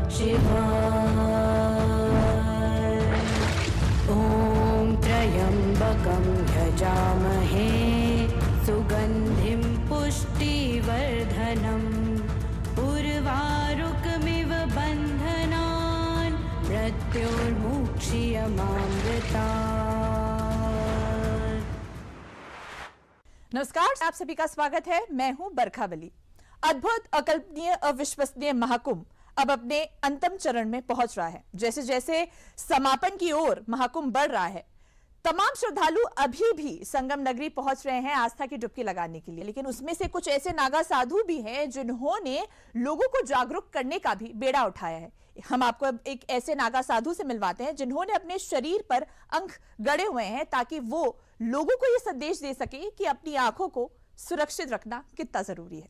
ॐ त्र्यम्बकं यजामहे सुगन्धिं पुष्टिवर्धनम् उर्वारुकमिव बन्धनान् मृत्योर्मुक्षीयमामृतात्। नमस्कार, आप सभी का स्वागत है। मैं हूं बरखा वली। अद्भुत, अकल्पनीय, अविश्वसनीय महाकुंभ अब अपने अंतिम चरण में पहुंच रहा है। जैसे जैसे समापन की ओर महाकुंभ बढ़ रहा है, तमाम श्रद्धालु अभी भी संगम नगरी पहुंच रहे हैं आस्था की डुबकी लगाने के लिए। लेकिन उसमें से कुछ ऐसे नागा साधु भी हैं जिन्होंने लोगों को जागरूक करने का भी बेड़ा उठाया है। हम आपको अब एक ऐसे नागा साधु से मिलवाते हैं जिन्होंने अपने शरीर पर अंक गड़े हुए हैं ताकि वो लोगों को यह संदेश दे सके कि अपनी आंखों को सुरक्षित रखना कितना जरूरी है।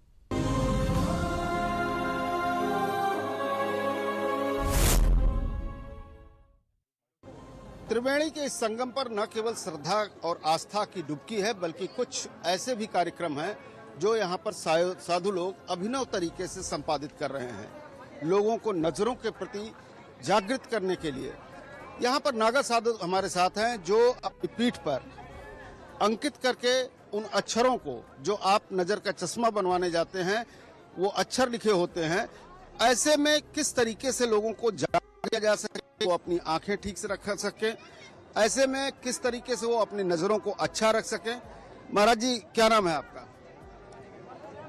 त्रिवेणी के इस संगम पर न केवल श्रद्धा और आस्था की डुबकी है, बल्कि कुछ ऐसे भी कार्यक्रम हैं जो यहाँ पर साधु लोग अभिनव तरीके से संपादित कर रहे हैं। लोगों को नजरों के प्रति जागृत करने के लिए यहाँ पर नागा साधु हमारे साथ हैं जो अपनी पीठ पर अंकित करके उन अक्षरों को, जो आप नजर का चश्मा बनवाने जाते हैं, वो अक्षर लिखे होते हैं। ऐसे में किस तरीके से लोगों को जागृत जा सके, वो अपनी आंखें ठीक से रख सके, ऐसे में किस तरीके से वो अपनी नजरों को अच्छा रख सके। महाराज जी, क्या नाम है आपका?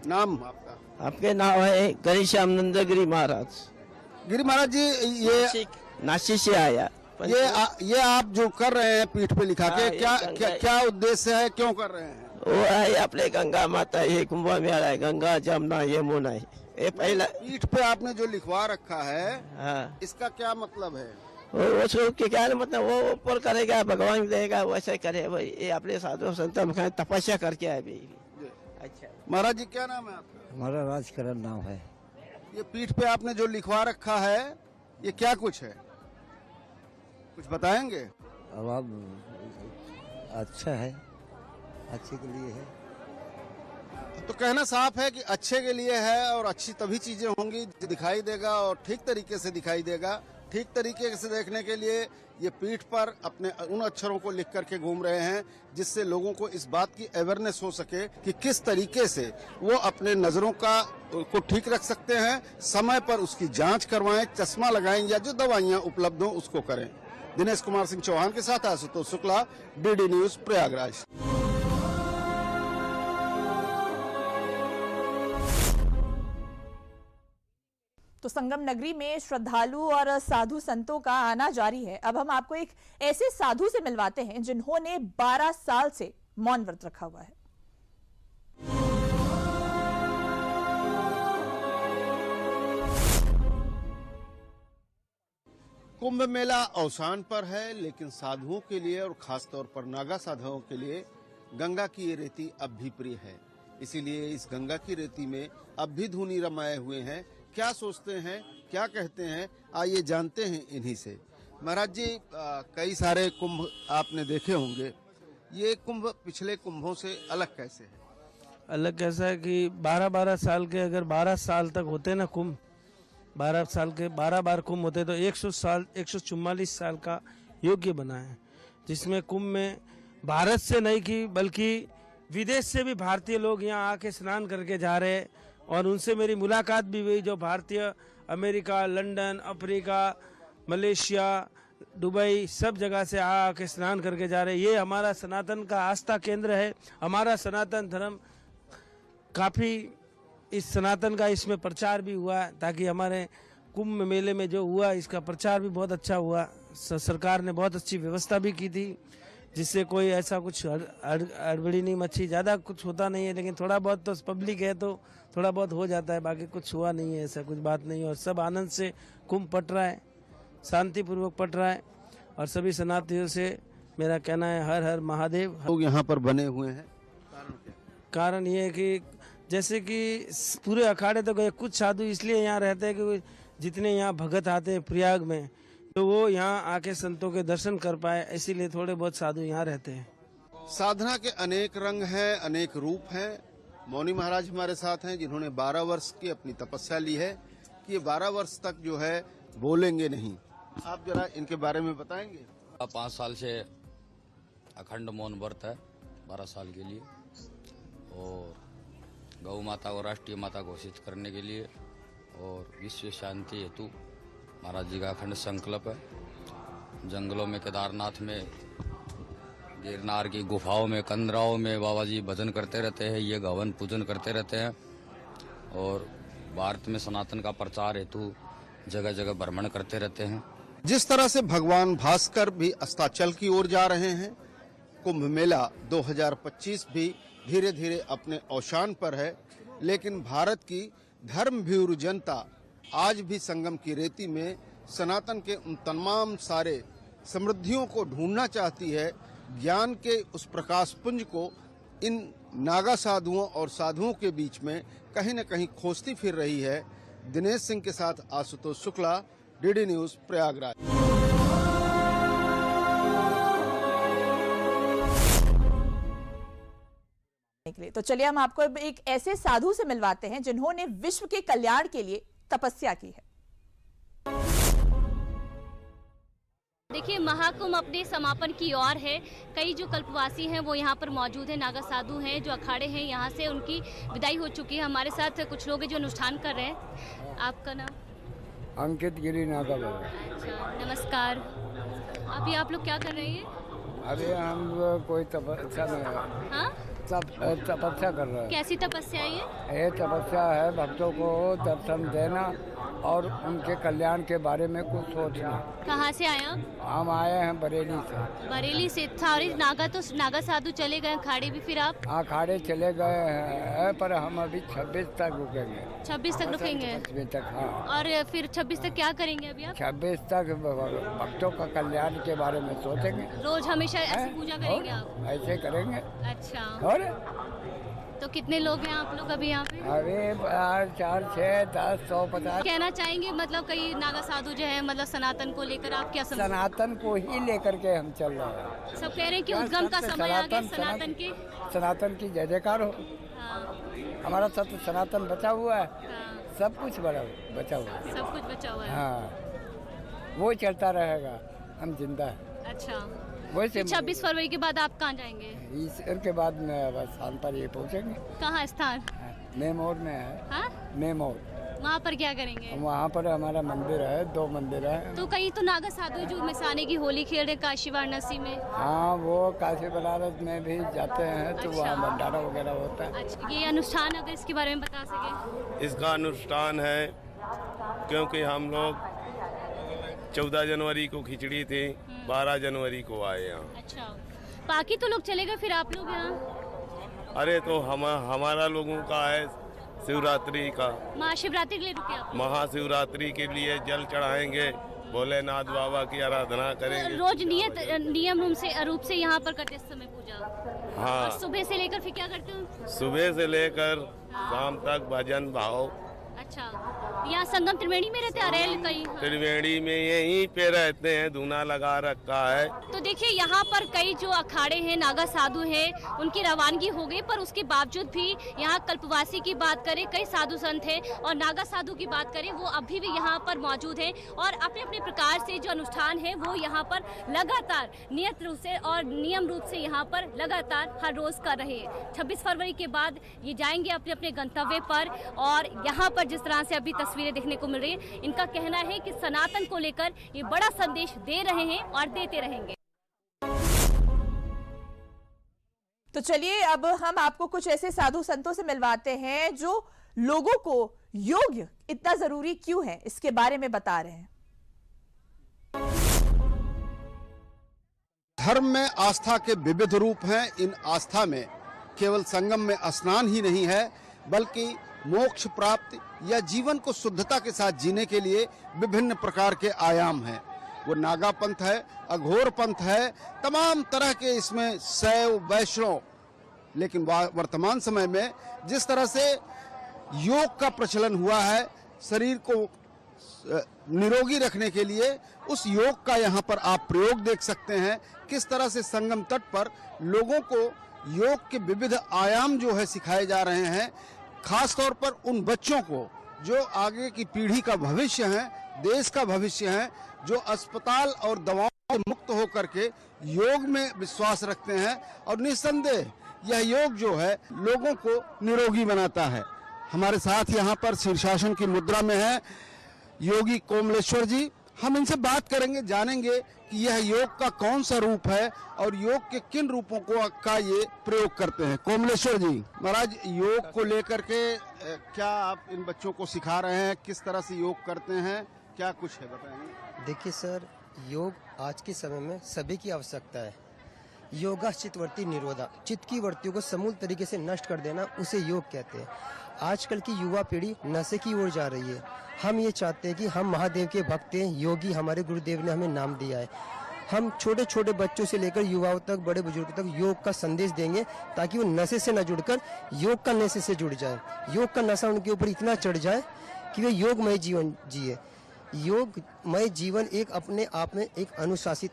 नाम आपका? आपके नाम है घनश्याम नंदगिरी महाराज। गिरी महाराज जी, ये नासिक से आया। ये आप जो कर रहे हैं पीठ पे लिखा के, क्या उद्देश्य है, क्यों कर रहे हैं? वो है अपने गंगा माता, ये कुंभ मेला है, गंगा जमुना यमुना है। ये पहला पीठ पे आपने जो लिखवा रखा है, हाँ, इसका क्या मतलब है? वो क्या मतलब, वो ऊपर करेगा, भगवान देगा, वैसे करे भाई। ये अपने साधु संत तपस्या करके आए भी। अच्छा महाराज जी, क्या नाम है आपका? हमारा राजकरण नाम है। ये पीठ पे आपने जो लिखवा रखा है, ये क्या कुछ है, कुछ बताएंगे? अब आप अच्छा है, अच्छे के लिए है। तो कहना साफ है कि अच्छे के लिए है, और अच्छी तभी चीजें होंगी, दिखाई देगा और ठीक तरीके से दिखाई देगा। ठीक तरीके से देखने के लिए ये पीठ पर अपने उन अक्षरों को लिख करके घूम रहे हैं, जिससे लोगों को इस बात की अवेयरनेस हो सके कि किस तरीके से वो अपने नजरों को ठीक रख सकते हैं। समय पर उसकी जांच करवाएं, चश्मा लगाएं, या जो दवाइयां उपलब्ध हो उसको करें। दिनेश कुमार सिंह चौहान के साथ आशुतोष शुक्ला, डीडी न्यूज, प्रयागराज। तो संगम नगरी में श्रद्धालु और साधु संतों का आना जारी है। अब हम आपको एक ऐसे साधु से मिलवाते हैं जिन्होंने 12 साल से मौन व्रत रखा हुआ है। कुंभ मेला अवसान पर है, लेकिन साधुओं के लिए और खासतौर पर नागा साधुओं के लिए गंगा की ये रेती अब भी प्रिय है। इसीलिए इस गंगा की रेती में अब भी धुनी रमाए हुए हैं। क्या सोचते हैं, क्या कहते हैं, आइए जानते हैं इन्हीं से। महाराज जी, कई सारे कुंभ आपने देखे होंगे, ये कुंभ पिछले कुंभों से अलग कैसे है? अलग कैसा है कि 12-12 साल के, अगर 12 साल तक होते ना कुंभ, 12 साल के 12 बार कुंभ होते तो 144 साल का योग्य बना है, जिसमें कुंभ में भारत से नहीं की बल्कि विदेश से भी भारतीय लोग यहाँ आके स्नान करके जा रहे हैं। और उनसे मेरी मुलाकात भी हुई, जो भारतीय America, London, Africa, Malaysia, Dubai, सब जगह से आके स्नान करके जा रहे हैं। ये हमारा सनातन का आस्था केंद्र है। हमारा सनातन धर्म काफ़ी, इस सनातन का इसमें प्रचार भी हुआ, ताकि हमारे कुंभ मेले में जो हुआ इसका प्रचार भी बहुत अच्छा हुआ। सरकार ने बहुत अच्छी व्यवस्था भी की थी, जिससे कोई ऐसा कुछ अड़बड़ी नहीं मची। ज़्यादा कुछ होता नहीं है, लेकिन थोड़ा बहुत तो पब्लिक है तो थोड़ा बहुत हो जाता है, बाकी कुछ हुआ नहीं है, ऐसा कुछ बात नहीं है। और सब आनंद से कुंभ पट रहा है, शांतिपूर्वक पट रहा है। और सभी सनातनियों से मेरा कहना है, हर हर महादेव। लोग यहाँ पर बने हुए हैं, कारण क्या? कारण ये है कि जैसे कि पूरे अखाड़े तो गए, कुछ साधु इसलिए यहाँ रहते हैं कि जितने यहाँ भगत आते हैं प्रयाग में, तो वो यहाँ आके संतों के दर्शन कर पाए, इसीलिए थोड़े बहुत साधु यहाँ रहते हैं। साधना के अनेक रंग हैं, अनेक रूप हैं। मौनी महाराज हमारे साथ हैं, जिन्होंने 12 वर्ष की अपनी तपस्या ली है कि 12 वर्ष तक जो है बोलेंगे नहीं। आप जरा इनके बारे में बताएंगे। 5 साल से अखंड मौन व्रत है 12 साल के लिए, और गौ माता को राष्ट्रीय माता घोषित करने के लिए और विश्व शांति हेतु महाराज जी का अखंड संकल्प है। जंगलों में, केदारनाथ में, गिरनार की गुफाओं में, कंदराओं में बाबा जी भजन करते रहते हैं, ये गवन पूजन करते रहते हैं, और भारत में सनातन का प्रचार हेतु जगह जगह भ्रमण करते रहते हैं। जिस तरह से भगवान भास्कर भी अस्ताचल की ओर जा रहे हैं, कुंभ मेला 2025 भी धीरे धीरे अपने अवसान पर है, लेकिन भारत की धर्मभीरू जनता आज भी संगम की रेती में सनातन के उन तमाम सारे समृद्धियों को ढूंढना चाहती है। ज्ञान के उस प्रकाश पुंज को इन नागा साधुओं और साधुओं के बीच में कहीं न कहीं खोजती फिर रही है। दिनेश सिंह के साथ आशुतोष शुक्ला, डीडी न्यूज, प्रयागराज। तो चलिए हम आपको एक ऐसे साधु से मिलवाते हैं जिन्होंने विश्व के कल्याण के लिए तपस्या की है। देखिए, महाकुंभ अपने समापन की ओर है। कई जो कल्पवासी हैं वो यहाँ पर मौजूद हैं, नागा साधु हैं जो अखाड़े हैं, यहाँ से उनकी विदाई हो चुकी है। हमारे साथ कुछ लोग हैं जो अनुष्ठान कर रहे हैं। आपका नाम? अंकित गिरी नागा बाबा। अच्छा, नमस्कार। अभी आप लोग क्या कर रहे हैं? अभी हम कोई तपस्या में हाँ? तपस्या कर रहे हैं। कैसी तपस्या है ये तपस्या है भक्तों को दर्शन देना और उनके कल्याण के बारे में कुछ सोचना। कहाँ से आए आप? हम आए हैं बरेली से। बरेली से। सारे नागा साधु चले गए अखाड़े भी, फिर आप? अखाड़े चले गए हैं पर हम अभी 26 तक रुकेंगे। 26 तक रुकेंगे? 26 तक, हाँ। और फिर 26 तक क्या करेंगे अभी आप? 26 तक भक्तों का कल्याण के बारे में सोचेंगे। रोज हमेशा ऐसी पूजा करेंगे आप? ऐसे करेंगे। अच्छा, और तो कितने लोग हैं आप लोग अभी यहाँ पे? अभी 4, 6, 10, 100, 50। कहना चाहेंगे मतलब कई नागा साधु जो है मतलब सनातन को लेकर आप क्या समझते हैं? सनातन को ही लेकर के हम चल रहे हैं। सब कह रहे हैं कि उद्गम का समय आ गया सनातन के। सनातन की जय जयकार हो। हाँ। हमारा सब सनातन बचा हुआ है। हाँ। सब कुछ बचा हुआ है। सब कुछ बचा हुआ है। हाँ, वो चलता रहेगा, हम जिंदा है। अच्छा, वैसे 26 फरवरी के बाद आप कहाँ जाएंगे? ईश्वर के बाद में बस स्थान पर ये पहुँचेंगे। कहाँ स्थान? मेमोर में है। हाँ? मेमोर। वहाँ पर क्या करेंगे? वहाँ पर हमारा मंदिर है, 2 मंदिर है। तो कई तो नागा साधु जो मिसाने की होली खेल रहे काशी वाराणसी में। हाँ, वो काशी बनारस में भी जाते हैं तो अच्छा। वहाँ भंडारा वगैरह होता है। अच्छा, ये अनुष्ठान अगर इसके बारे में बता सके। इसका अनुष्ठान है क्योंकि हम लोग 14 जनवरी को खिचड़ी थी, 12 जनवरी को आए यहाँ। अच्छा, बाकी तो लोग चले गए, फिर आप लोग यहाँ? अरे तो हमारा लोगों का है शिवरात्रि का। महाशिवरात्रि के लिए रुके आप? महाशिवरात्रि के लिए जल चढ़ाएंगे, भोलेनाथ बाबा की आराधना करेंगे। रोज नियम रूप से यहाँ पर करते समय पूजा? हाँ। और सुबह से लेकर फिर क्या करते हो? सुबह से लेकर शाम तक भजन भाव। अच्छा, यहाँ संगम त्रिवेणी में रहते अरेल कहीं? त्रिवेणी में यहीं पे रहते हैं, धूना लगा रखा है। तो देखिए, यहाँ पर कई जो अखाड़े हैं, नागा साधु हैं, उनकी रवानगी हो गई, पर उसके बावजूद भी यहाँ कल्पवासी की बात करें, कई साधु संत हैं, और नागा साधु की बात करें, वो अभी भी यहाँ पर मौजूद हैं और अपने अपने प्रकार से जो अनुष्ठान है वो यहाँ पर लगातार नियत रूप से और नियम रूप से यहाँ पर लगातार हर रोज कर रहे हैं। 26 फरवरी के बाद ये जाएंगे अपने अपने गंतव्य पर, और यहाँ पर जिस तरह से अभी तस्वीरें देखने को मिल रही है, इनका कहना है कि सनातन को लेकर ये बड़ा संदेश दे रहे हैं और देते रहेंगे। तो चलिए अब हम आपको कुछ ऐसे साधु संतों से मिलवाते हैं जो लोगों को योग इतना जरूरी क्यों है इसके बारे में बता रहे हैं। धर्म में आस्था के विविध रूप हैं। इन आस्था में केवल संगम में स्नान ही नहीं है, बल्कि मोक्ष प्राप्ति या जीवन को शुद्धता के साथ जीने के लिए विभिन्न प्रकार के आयाम हैं। वो नागा पंथ है, अघोर पंथ है, तमाम तरह के इसमें शैव वैष्णव। लेकिन वर्तमान समय में जिस तरह से योग का प्रचलन हुआ है, शरीर को निरोगी रखने के लिए, उस योग का यहाँ पर आप प्रयोग देख सकते हैं। किस तरह से संगम तट पर लोगों को योग के विविध आयाम जो है सिखाए जा रहे हैं, खास तौर पर उन बच्चों को जो आगे की पीढ़ी का भविष्य है, देश का भविष्य हैं, जो अस्पताल और दवाओं से मुक्त होकर के योग में विश्वास रखते हैं और निस्संदेह यह योग जो है लोगों को निरोगी बनाता है। हमारे साथ यहाँ पर शीर्षासन की मुद्रा में है योगी कोमलेश्वर जी। हम इनसे बात करेंगे, जानेंगे कि यह योग का कौन सा रूप है और योग के किन रूपों का ये प्रयोग करते हैं। कोमलेश्वर जी महाराज, योग को लेकर के क्या आप इन बच्चों को सिखा रहे हैं, किस तरह से योग करते हैं, क्या कुछ है बताएंगे? देखिए सर, योग आज के समय में सभी की आवश्यकता है। योगा चित्तवृत्ति निरोधा, चित्त की वृत्तियों को समूल तरीके से नष्ट कर देना, उसे योग कहते हैं। आजकल की युवा पीढ़ी नशे की ओर जा रही है। हम ये चाहते हैं कि हम महादेव के भक्त हैं, योगी हमारे गुरुदेव ने हमें नाम दिया है। हम छोटे छोटे बच्चों से लेकर युवाओं तक, बड़े बुजुर्गों तक योग का संदेश देंगे ताकि वो नशे से न जुड़कर योग का नशे से जुड़ जाए। योग का नशा उनके ऊपर इतना चढ़ जाए कि वे योगमय जीवन जिए। योगमय जीवन एक अपने आप में एक अनुशासित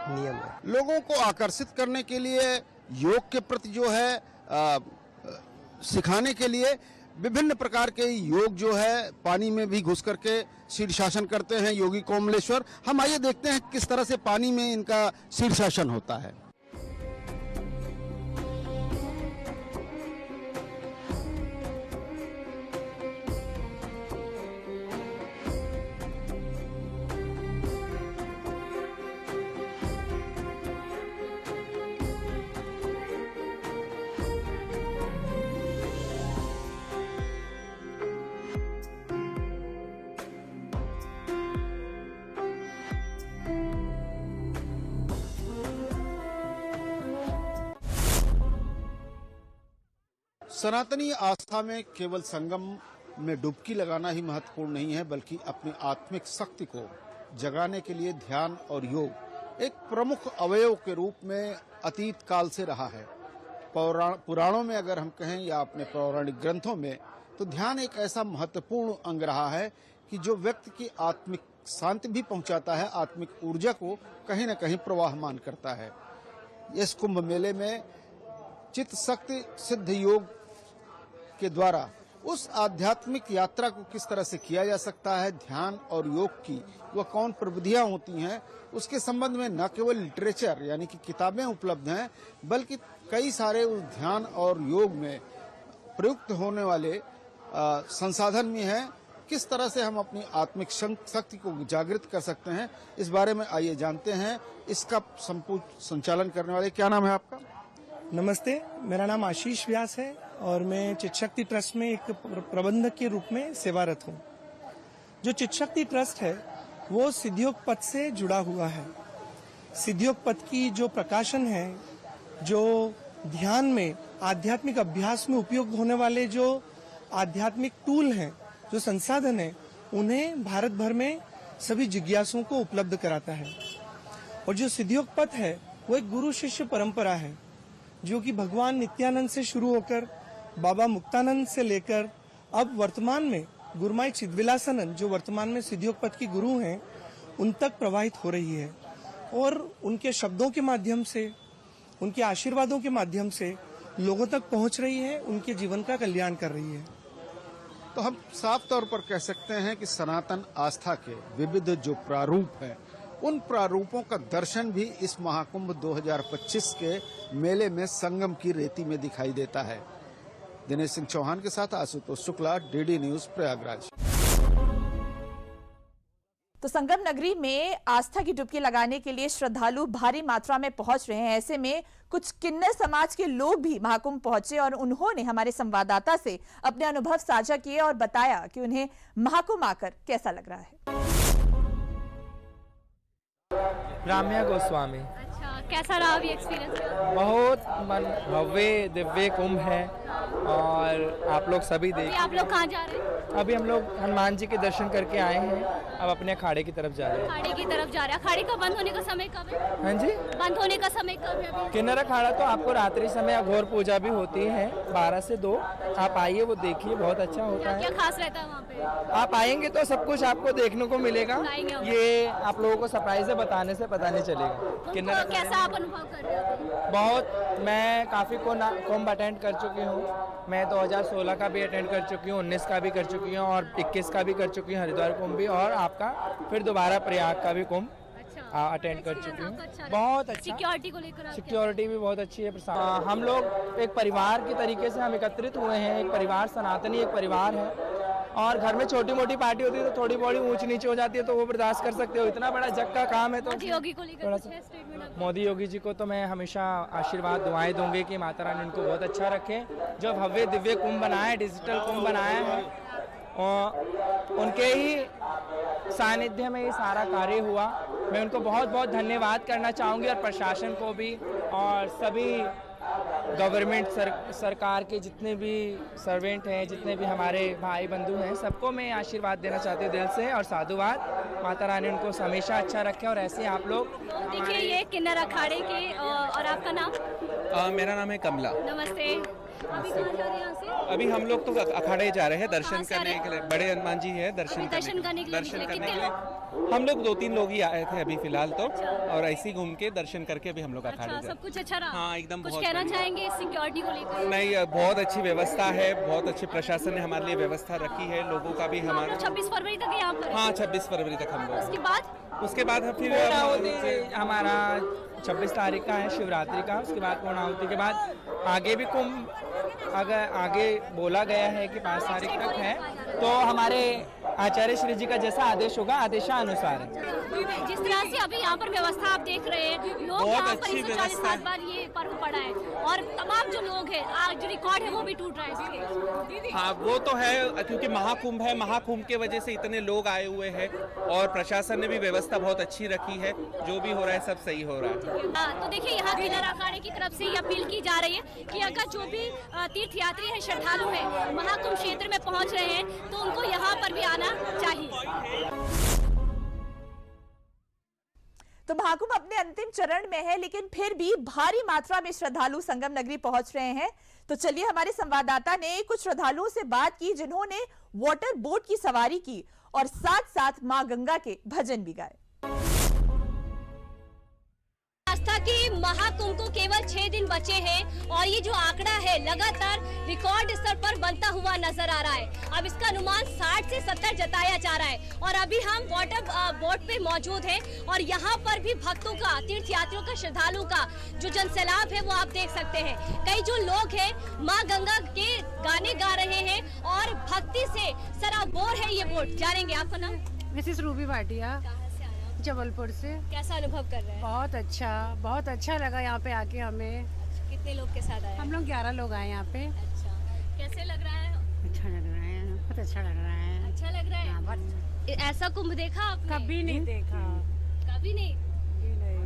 नियम है। लोगों को आकर्षित करने के लिए, योग के प्रति जो है सिखाने के लिए विभिन्न प्रकार के योग जो है पानी में भी घुस करके शीर्षासन करते हैं योगी कोमलेश्वर। हम आइए देखते हैं किस तरह से पानी में इनका शीर्षासन होता है। सनातनी आस्था में केवल संगम में डुबकी लगाना ही महत्वपूर्ण नहीं है, बल्कि अपनी आत्मिक शक्ति को जगाने के लिए ध्यान और योग एक प्रमुख अवयव के रूप में अतीत काल से रहा है। पुराणों में अगर हम कहें या अपने पौराणिक ग्रंथों में, तो ध्यान एक ऐसा महत्वपूर्ण अंग रहा है कि जो व्यक्ति की आत्मिक शांति भी पहुंचाता है, आत्मिक ऊर्जा को कहीं न कहीं प्रवाहमान करता है। इस कुंभ मेले में चित्त शक्ति सिद्ध योग के द्वारा उस आध्यात्मिक यात्रा को किस तरह से किया जा सकता है, ध्यान और योग की वह कौन प्रविधियां होती हैं, उसके संबंध में न केवल लिटरेचर यानी कि किताबें उपलब्ध हैं, बल्कि कई सारे उस ध्यान और योग में प्रयुक्त होने वाले संसाधन भी हैं। किस तरह से हम अपनी आत्मिक शक्ति को जागृत कर सकते हैं, इस बारे में आइए जानते हैं। इसका संपूर्ण संचालन करने वाले, क्या नाम है आपका? नमस्ते, मेरा नाम आशीष व्यास है और मैं चित्तशक्ति ट्रस्ट में एक प्रबंधक के रूप में सेवारत हूँ। जो चित्तशक्ति ट्रस्ट है वो सिद्धयोग पथ से जुड़ा हुआ है। सिद्धयोग पथ की जो प्रकाशन है, जो ध्यान में आध्यात्मिक अभ्यास में उपयोग होने वाले जो आध्यात्मिक टूल हैं, जो संसाधन हैं, उन्हें भारत भर में सभी जिज्ञासुओं को उपलब्ध कराता है। और जो सिद्धयोग पथ है वो एक गुरु शिष्य परंपरा है, जो कि भगवान नित्यानंद से शुरू होकर बाबा मुक्तानंद से लेकर अब वर्तमान में गुरुमाई चिदविलासानंद, जो वर्तमान में सिद्धयोग पथ की गुरु हैं, उन तक प्रवाहित हो रही है। और उनके शब्दों के माध्यम से, उनके आशीर्वादों के माध्यम से लोगों तक पहुंच रही है, उनके जीवन का कल्याण कर रही है। तो हम साफ तौर पर कह सकते हैं कि सनातन आस्था के विविध जो प्रारूप हैं, उन प्रारूपों का दर्शन भी इस महाकुंभ 2025 के मेले में संगम की रेती में दिखाई देता है। दिनेश सिंह चौहान के साथ आशुतोष शुक्ला, डीडी न्यूज, प्रयागराज। तो संगम नगरी में आस्था की डुबकी लगाने के लिए श्रद्धालु भारी मात्रा में पहुंच रहे हैं। ऐसे में कुछ किन्नर समाज के लोग भी महाकुंभ पहुंचे और उन्होंने हमारे संवाददाता से अपने अनुभव साझा किए और बताया कि उन्हें महाकुंभ आकर कैसा लग रहा है। राम्या गोस्वामी। अच्छा, कैसा रहा अभी एक्सपीरियंस? बहुत भव्य दिव्य कुंभ है और आप लोग सभी देखिए। आप लोग कहाँ जा रहे हैं? अभी हम लोग हनुमान जी के दर्शन करके आए हैं, अब अपने अखाड़े की तरफ जा रहे हैं। अखाड़े की तरफ जा रहे हैं। अखाड़े का बंद होने का समय कब है? हाँ जी, बंद होने का समय कब है अभी? किन्नर अखाड़ा तो आपको रात्रि समय अघोर पूजा भी होती है 12 से 2। आप आइए, वो देखिए, बहुत अच्छा होता है। क्या खास रहता है वहाँ पे? आप आएंगे तो सब कुछ आपको देखने को मिलेगा। ये आप लोगों को सरप्राइज है, बताने से पता नहीं चलेगा। किन्नर कैसा आप अनुभव कर रहे हो? बहुत, मैं काफी कुंभ अटेंड कर चुकी हूँ हूँ। मैं 2016 का भी अटेंड कर चुकी हूँ, 19 का भी कर चुकी हूँ और 21 का भी कर चुकी हूँ, हरिद्वार कुंभ भी, और आपका फिर दोबारा प्रयाग का भी कुंभ अटेंड कर चुकी हूँ। बहुत अच्छा, सिक्योरिटी को लेकर सिक्योरिटी भी बहुत अच्छी है। हम लोग एक परिवार की तरीके से हम एकत्रित हुए हैं, एक परिवार, सनातनी एक परिवार है, और घर में छोटी मोटी पार्टी होती है तो थोड़ी बड़ी ऊंच नीचे हो जाती है तो वो बर्दाश्त कर सकते हो, इतना बड़ा जग का काम है तो मोदी योगी को लेकर कुछ है स्टेटमेंट? मोदी योगी जी को तो मैं हमेशा आशीर्वाद दुआएं दूंगी कि माता रानी उनको बहुत अच्छा रखे। जो भव्य दिव्य कुंभ बनाया, डिजिटल कुंभ बनाया है, और उनके ही सानिध्य में ये सारा कार्य हुआ। मैं उनको बहुत बहुत धन्यवाद करना चाहूँगी, और प्रशासन को भी, और सभी गवर्नमेंट सरकार के जितने भी सर्वेंट हैं, जितने भी हमारे भाई बंधु हैं, सबको मैं आशीर्वाद देना चाहती हूँ दिल से, और साधुवाद। माता रानी उनको हमेशा अच्छा रखे, और ऐसे आप लोग। देखिए ये किन्नर अखाड़े के, और आपका नाम? मेरा नाम है कमला। नमस्ते। अभी कहाँ जा रहे हैं यहाँ से? अभी हम लोग तो अखाड़े जा रहे हैं दर्शन करने के लिए। बड़े हनुमान जी है, दर्शन करने के लिए। हम लोग 2-3 लोग ही आए थे अभी फिलहाल तो, और ऐसे ही घूम के दर्शन करके अभी हम लोग अखाड़े जा रहे हैं। सब कुछ अच्छा रहा? हाँ, एकदम। कुछ कहना चाहेंगे सिक्योरिटी को लेकर? नहीं, बहुत अच्छी व्यवस्था है, बहुत अच्छे प्रशासन ने हमारे लिए व्यवस्था रखी है, लोगों का भी हमारा। 26 फरवरी तक यहाँ पर? हाँ, 26 फरवरी तक हम लोग। उसके बाद फिर हमारा 26 तारीख का है शिवरात्रि का, उसके बाद पूर्णाहुति के बाद आगे भी कुंभ अगर आगे बोला गया है कि 5 तारीख तक है, तो हमारे आचार्य श्री जी का जैसा आदेश होगा, आदेशानुसार है। जिस तरह से अभी यहाँ पर व्यवस्था आप देख रहे हैं, लोग यहाँ पर 140 साल बाद ये पर्व पड़ा है, और तमाम जो लोग हैं, आज जो रिकॉर्ड है वो भी टूट रहा है। हाँ, वो तो है, क्योंकि महाकुंभ है, महाकुंभ के वजह से इतने लोग आए हुए हैं, और प्रशासन ने भी व्यवस्था बहुत अच्छी रखी है। जो भी हो रहा है सब सही हो रहा है। तो देखिए यहाँ किन्नर अखाड़े की तरफ से ये अपील की जा रही है कि अगर जो भी तीर्थ यात्री है, श्रद्धालु है, महाकुंभ क्षेत्र में पहुँच रहे हैं, तो उनको यहाँ पर भी आना चाहिए। तो महाकुंभ अपने अंतिम चरण में है, लेकिन फिर भी भारी मात्रा में श्रद्धालु संगम नगरी पहुंच रहे हैं। तो चलिए हमारे संवाददाता ने कुछ श्रद्धालुओं से बात की, जिन्होंने वाटर बोट की सवारी की और साथ साथ मां गंगा के भजन भी गाए। आस्था की महाकुंभ को केवल 6 दिन बचे हैं, और ये जो आंकड़ा है लगातार रिकॉर्ड स्तर पर बनता हुआ नजर आ रहा है। अब इसका अनुमान 60 से 70 जताया जा रहा है, और अभी हम वाटर बोट पे मौजूद हैं, और यहाँ पर भी भक्तों का, तीर्थ यात्रियों का, श्रद्धालुओं का जो जनसैलाब है वो आप देख सकते हैं। कई जो लोग हैं माँ गंगा के गाने गा रहे हैं, और भक्ति से सराबोर है ये बोट। जानेंगे, आपका नाम? मिसेस रूबी भाटिया, जबलपुर से। कैसा अनुभव कर रहे हैं? बहुत अच्छा लगा यहाँ पे आके हमें। कितने लोग के साथ आए? हम लोग 11 लोग आए यहाँ पे। अच्छा, कैसे लग रहा है? अच्छा लग रहा है, बहुत अच्छा लग रहा है। अच्छा लग रहा है? ऐसा कुंभ देखा आपने? कभी नहीं देखा। कभी नहीं?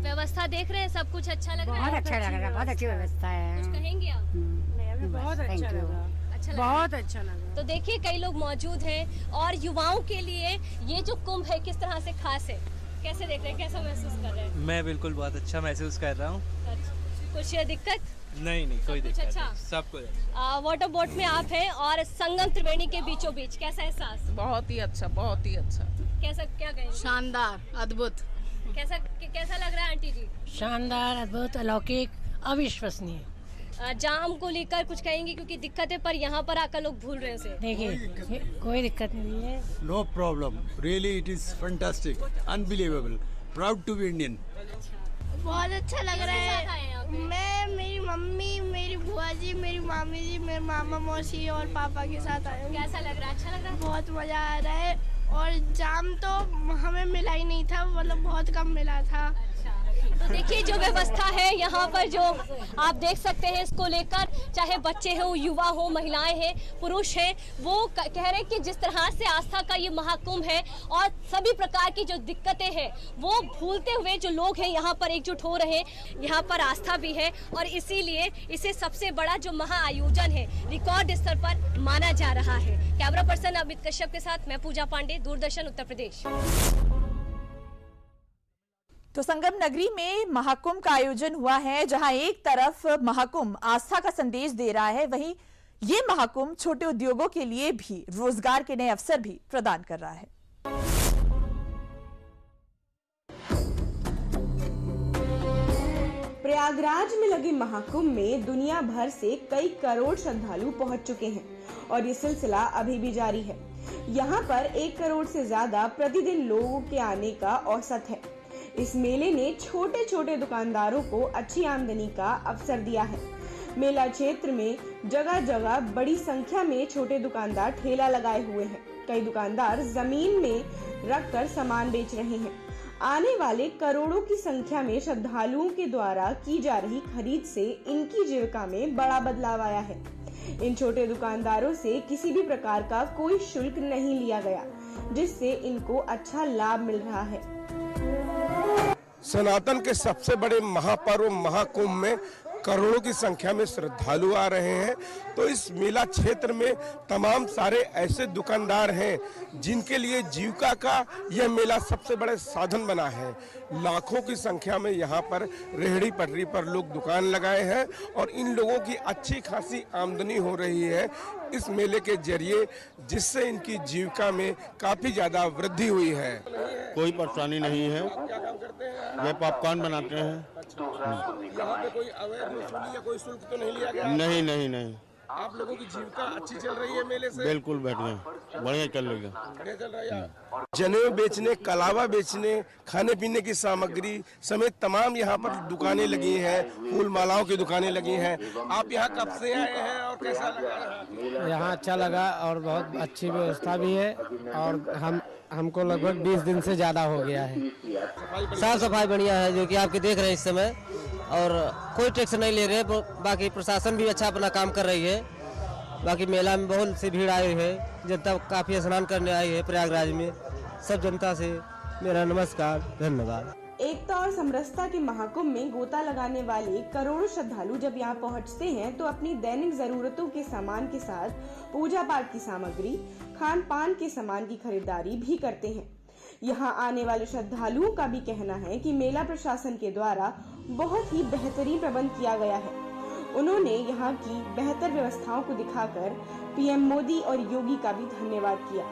व्यवस्था देख रहे हैं, सब कुछ अच्छा लग रहा है? बहुत अच्छा लग रहा है, बहुत अच्छी व्यवस्था है। कुछ कहेंगे आप? बहुत अच्छा लगा, बहुत अच्छा लगा। तो देखिए कई लोग मौजूद हैं, और युवाओं के लिए ये जो कुंभ है किस तरह से खास है, कैसे देख रहे हैं, कैसा महसूस कर रहे हैं? मैं बिल्कुल बहुत अच्छा महसूस कर रहा हूँ। कुछ दिक्कत? नहीं, कोई दिक्कत अच्छा? नहीं, सब कुछ। वाटर बोट में आप हैं, और संगम त्रिवेणी के बीचों बीच, कैसा एहसास? बहुत ही अच्छा, बहुत ही अच्छा। कैसा, क्या कहेंगे? शानदार, अद्भुत। कैसा लग रहा है आंटी जी? शानदार, अद्भुत, अलौकिक, अविश्वसनीय। जाम को लेकर कुछ कहेंगे, क्योंकि दिक्कत है, पर यहाँ पर आकर लोग भूल रहे हैं उसे। देखिए कोई दिक्कत नहीं है। No problem, really it is fantastic, unbelievable, proud to be Indian. बहुत अच्छा लग रहा है। मैं, मेरी मम्मी, मेरी बुआ जी, मेरी मामी जी, मेरे मामा मौसी और पापा के साथ आए हूँ। कैसा लग रहा है? अच्छा लग रहा है? बहुत मजा आ रहा है, और जाम तो हमें मिला ही नहीं था, मतलब बहुत कम मिला था। तो देखिए जो व्यवस्था है यहाँ पर, जो आप देख सकते हैं, इसको लेकर चाहे बच्चे हो, युवा हो, महिलाएं हैं, पुरुष हैं, वो कह रहे हैं कि जिस तरह से आस्था का ये महाकुंभ है, और सभी प्रकार की जो दिक्कतें हैं वो भूलते हुए जो लोग हैं यहाँ पर एकजुट हो रहे हैं। यहाँ पर आस्था भी है, और इसीलिए इसे सबसे बड़ा जो महाआयोजन है रिकॉर्ड स्तर पर माना जा रहा है। कैमरा पर्सन अमित कश्यप के साथ मैं पूजा पांडे, दूरदर्शन उत्तर प्रदेश। तो संगम नगरी में महाकुंभ का आयोजन हुआ है, जहां एक तरफ महाकुंभ आस्था का संदेश दे रहा है, वहीं ये महाकुंभ छोटे उद्योगों के लिए भी रोजगार के नए अवसर भी प्रदान कर रहा है। प्रयागराज में लगे महाकुंभ में दुनिया भर से कई करोड़ श्रद्धालु पहुंच चुके हैं और ये सिलसिला अभी भी जारी है। यहाँ पर 1 करोड़ से ज्यादा प्रतिदिन लोगों के आने का औसत है। इस मेले ने छोटे छोटे दुकानदारों को अच्छी आमदनी का अवसर दिया है। मेला क्षेत्र में जगह जगह बड़ी संख्या में छोटे दुकानदार ठेला लगाए हुए हैं। कई दुकानदार जमीन में रखकर सामान बेच रहे हैं। आने वाले करोड़ों की संख्या में श्रद्धालुओं के द्वारा की जा रही खरीद से इनकी जीविका में बड़ा बदलाव आया है। इन छोटे दुकानदारों से किसी भी प्रकार का कोई शुल्क नहीं लिया गया, जिससे इनको अच्छा लाभ मिल रहा है। सनातन के सबसे बड़े महापर्व महाकुंभ में करोड़ों की संख्या में श्रद्धालु आ रहे हैं, तो इस मेला क्षेत्र में तमाम सारे ऐसे दुकानदार हैं जिनके लिए जीविका का यह मेला सबसे बड़े साधन बना है। लाखों की संख्या में यहाँ पर रेहड़ी पटरी पर लोग दुकान लगाए हैं और इन लोगों की अच्छी खासी आमदनी हो रही है इस मेले के जरिए, जिससे इनकी जीविका में काफी ज्यादा वृद्धि हुई है। कोई परेशानी नहीं है, वे पॉपकॉर्न बनाते हैं। यहाँ पे कोई अवैध वसूली या कोई शुल्क तो नहीं लिया गया? नहीं नहीं नहीं। आप लोगों की जीविका अच्छी चल रही है मेले से? बिल्कुल बढ़िया चल रही है। बढ़िया चल रहा है। जनेऊ बेचने, कलावा बेचने, खाने पीने की सामग्री समेत तमाम यहाँ पर दुकानें लगी हैं, फूल मालाओं की दुकानें लगी हैं। आप यहाँ कब से आए हैं और कैसा लगा? यहाँ अच्छा लगा और बहुत अच्छी व्यवस्था भी है और हमको लगभग 20 दिन से ज़्यादा हो गया है। साफ सफाई बढ़िया है, जो कि आपके देख रहे हैं इस समय, और कोई टैक्स नहीं ले रहे। बाकी प्रशासन भी अच्छा अपना काम कर रही है। बाकी मेला में बहुत सी भीड़ आई है, जनता काफ़ी स्नान करने आई है प्रयागराज में। सब जनता से मेरा नमस्कार, धन्यवाद। एकता और समरसता के महाकुंभ में गोता लगाने वाले करोड़ों श्रद्धालु जब यहाँ पहुँचते हैं तो अपनी दैनिक जरूरतों के सामान के साथ पूजा पाठ की सामग्री, खान पान के सामान की खरीदारी भी करते हैं। यहाँ आने वाले श्रद्धालुओं का भी कहना है कि मेला प्रशासन के द्वारा बहुत ही बेहतरीन प्रबंध किया गया है। उन्होंने यहाँ की बेहतर व्यवस्थाओं को दिखाकर पीएम मोदी और योगी का भी धन्यवाद किया।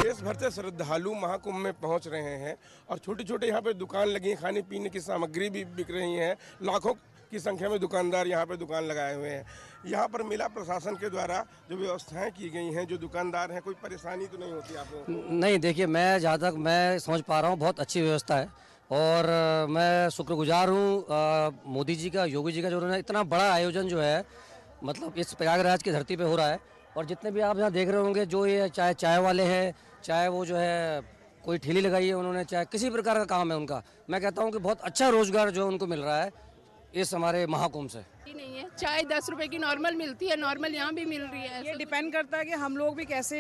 देश भर से श्रद्धालु महाकुंभ में पहुंच रहे हैं और छोटे छोटे यहाँ पे दुकान लगी हैं, खाने पीने की सामग्री भी बिक रही है। लाखों की संख्या में दुकानदार यहाँ पे दुकान लगाए हुए हैं। यहाँ पर मेला प्रशासन के द्वारा जो व्यवस्थाएं की गई हैं, जो दुकानदार हैं, कोई परेशानी तो नहीं होती आप लोगों को? नहीं, देखिए, मैं जहाँ तक मैं समझ पा रहा हूँ बहुत अच्छी व्यवस्था है और मैं शुक्रगुजार हूँ मोदी जी का, योगी जी का, जो उन्होंने इतना बड़ा आयोजन जो है मतलब इस प्रयागराज की धरती पे हो रहा है। और जितने भी आप यहाँ देख रहे होंगे, जो ये चाहे चाय वाले हैं, चाहे वो जो है कोई ठेली लगाई है उन्होंने, चाहे किसी प्रकार का काम है उनका, मैं कहता हूँ कि बहुत अच्छा रोजगार जो उनको मिल रहा है इस हमारे महाकुंभ से। नहीं है, चाय 10 रुपए की नॉर्मल मिलती है, नॉर्मल यहाँ भी मिल रही है। ये डिपेंड करता है कि हम लोग भी कैसे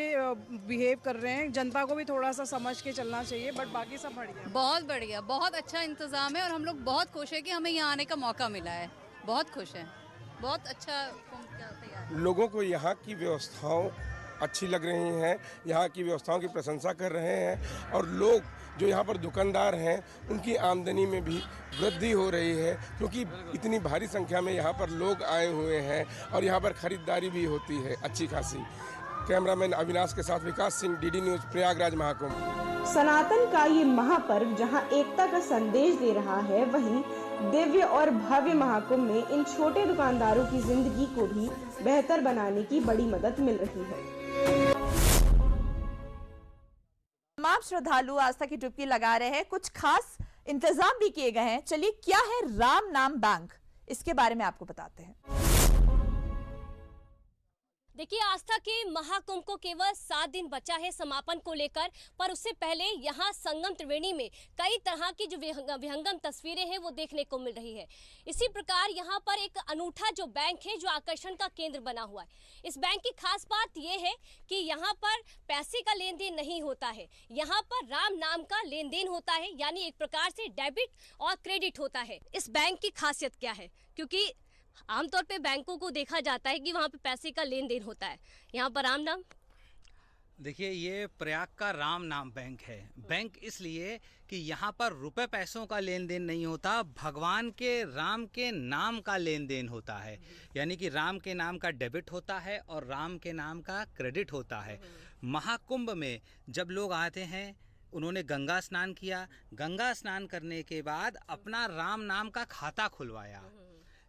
बिहेव कर रहे हैं। जनता को भी थोड़ा सा समझ के चलना चाहिए, बट बाकी सब बढ़िया। बहुत बढ़िया, बहुत अच्छा इंतजाम है और हम लोग बहुत खुश है कि हमें यहाँ आने का मौका मिला है। बहुत खुश हैं, बहुत अच्छा तैयार। लोगों को यहाँ की व्यवस्थाओं अच्छी लग रही हैं, यहाँ की व्यवस्थाओं की प्रशंसा कर रहे हैं और लोग जो यहाँ पर दुकानदार हैं उनकी आमदनी में भी वृद्धि हो रही है, क्योंकि इतनी भारी संख्या में यहाँ पर लोग आए हुए हैं और यहाँ पर खरीदारी भी होती है अच्छी खासी। कैमरामैन अविनाश के साथ विकास सिंह, डीडी न्यूज, प्रयागराज महाकुंभ। सनातन का ये महापर्व जहाँ एकता का संदेश दे रहा है, वहीं दिव्य और भव्य महाकुंभ में इन छोटे दुकानदारों की जिंदगी को भी बेहतर बनाने की बड़ी मदद मिल रही है। तमाम श्रद्धालु आस्था की डुबकी लगा रहे हैं। कुछ खास इंतजाम भी किए गए हैं। चलिए, क्या है राम नाम बैंक, इसके बारे में आपको बताते हैं। देखिए, आस्था के महाकुंभ को केवल 7 दिन बचा है समापन को लेकर, पर उससे पहले यहाँ संगम त्रिवेणी में कई तरह की जो विहंगम तस्वीरें हैं वो देखने को मिल रही है। इसी प्रकार यहाँ पर एक अनूठा जो बैंक है जो आकर्षण का केंद्र बना हुआ है। इस बैंक की खास बात यह है कि यहाँ पर पैसे का लेन देन नहीं होता है, यहाँ पर राम नाम का लेन देन होता है, यानी एक प्रकार से डेबिट और क्रेडिट होता है। इस बैंक की खासियत क्या है? क्योंकि आमतौर पे बैंकों को देखा जाता है कि वहाँ पे पैसे का लेन देन होता है, यहाँ पर राम नाम। देखिए, ये प्रयाग का राम नाम बैंक है। बैंक इसलिए कि यहाँ पर रुपए पैसों का लेन देन नहीं होता, भगवान के राम के नाम का लेन देन होता है। यानी कि राम के नाम का डेबिट होता है और राम के नाम का क्रेडिट होता है। महाकुंभ में जब लोग आते हैं उन्होंने गंगा स्नान किया। गंगा स्नान करने के बाद अपना राम नाम का खाता खुलवाया।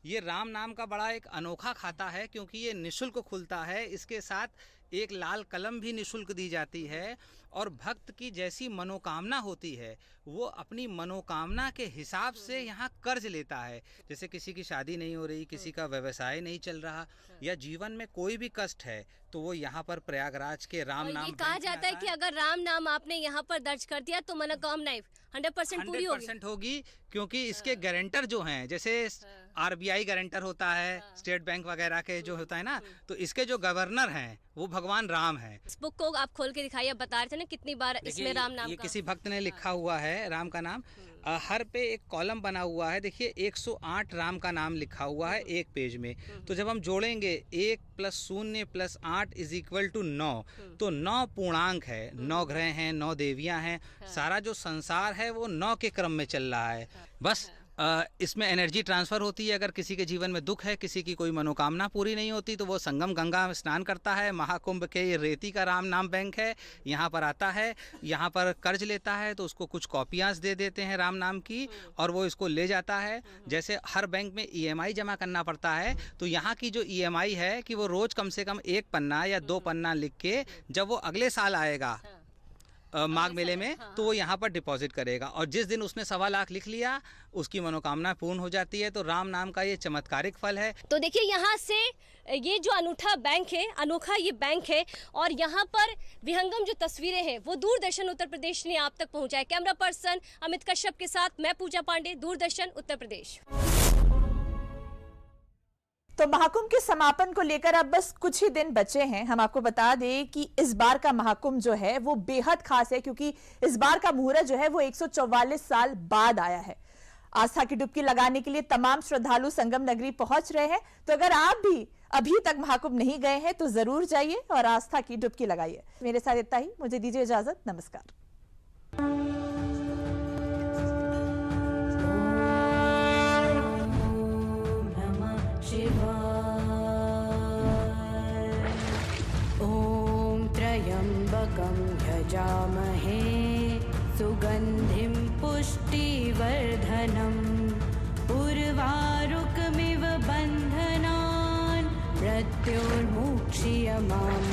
ये राम नाम का बड़ा एक अनोखा खाता है, क्योंकि ये निःशुल्क खुलता है। इसके साथ एक लाल कलम भी निःशुल्क दी जाती है, और भक्त की जैसी मनोकामना होती है वो अपनी मनोकामना के हिसाब से यहाँ कर्ज लेता है। जैसे किसी की शादी नहीं हो रही, किसी का व्यवसाय नहीं चल रहा, या जीवन में कोई भी कष्ट है, तो वो यहाँ पर प्रयागराज के राम नाम कहा जाता है कि अगर राम नाम आपने यहाँ पर दर्ज कर दिया तो मनोकामना 100% पूरी होगी, क्योंकि इसके गारंटर जो हैं, जैसे RBI गारंटर होता है, स्टेट बैंक वगैरह के जो होता है ना, तो इसके जो गवर्नर हैं वो भगवान राम हैं। इस बुक को आप खोल के दिखाइए, बता रहे थे ना कितनी बार इसमें राम नाम ये किसी भक्त ने लिखा हुआ है राम का नाम। हर पे एक कॉलम बना हुआ है, देखिए 108 राम का नाम लिखा हुआ है एक पेज में। तो जब हम जोड़ेंगे 1 + 0 + 8 = 9, तो 9 पूर्णांक है, 9 ग्रह हैं, 9 देवियां हैं, सारा जो संसार है वो 9 के क्रम में चल रहा है। बस इसमें एनर्जी ट्रांसफ़र होती है। अगर किसी के जीवन में दुख है, किसी की कोई मनोकामना पूरी नहीं होती, तो वो संगम गंगा में स्नान करता है। महाकुंभ के ये रेती का राम नाम बैंक है, यहाँ पर आता है, यहाँ पर कर्ज लेता है, तो उसको कुछ कॉपियाँ दे देते हैं राम नाम की, और वो इसको ले जाता है। जैसे हर बैंक में EMI जमा करना पड़ता है, तो यहाँ की जो EMI है कि वो रोज़ कम से कम 1 पन्ना या 2 पन्ना लिख के, जब वो अगले साल आएगा माघ मेले में, तो वो यहाँ पर डिपॉजिट करेगा। और जिस दिन उसने 1.25 लाख लिख लिया, उसकी मनोकामना पूर्ण हो जाती है। तो राम नाम का ये चमत्कारिक फल है। तो देखिए यहाँ से ये जो अनूठा बैंक है, अनोखा ये बैंक है, और यहाँ पर विहंगम जो तस्वीरें हैं वो दूरदर्शन उत्तर प्रदेश ने आप तक पहुँचाया। कैमरा पर्सन अमित कश्यप के साथ मैं पूजा पांडे, दूरदर्शन उत्तर प्रदेश। तो महाकुंभ के समापन को लेकर अब बस कुछ ही दिन बचे हैं। हम आपको बता दें कि इस बार का महाकुंभ जो है वो बेहद खास है, क्योंकि इस बार का मुहूर्त जो है वो 144 साल बाद आया है। आस्था की डुबकी लगाने के लिए तमाम श्रद्धालु संगम नगरी पहुंच रहे हैं। तो अगर आप भी अभी तक महाकुंभ नहीं गए हैं तो जरूर जाइए और आस्था की डुबकी लगाइए। मेरे साथ इतना ही, मुझे दीजिए इजाजत, नमस्कार। ॐ त्र्यम्बकं यजामहे सुगन्धिं पुष्टिवर्धनम् उर्वारुकमिव बन्धनान् मृत्योर्मुक्षीयमाम्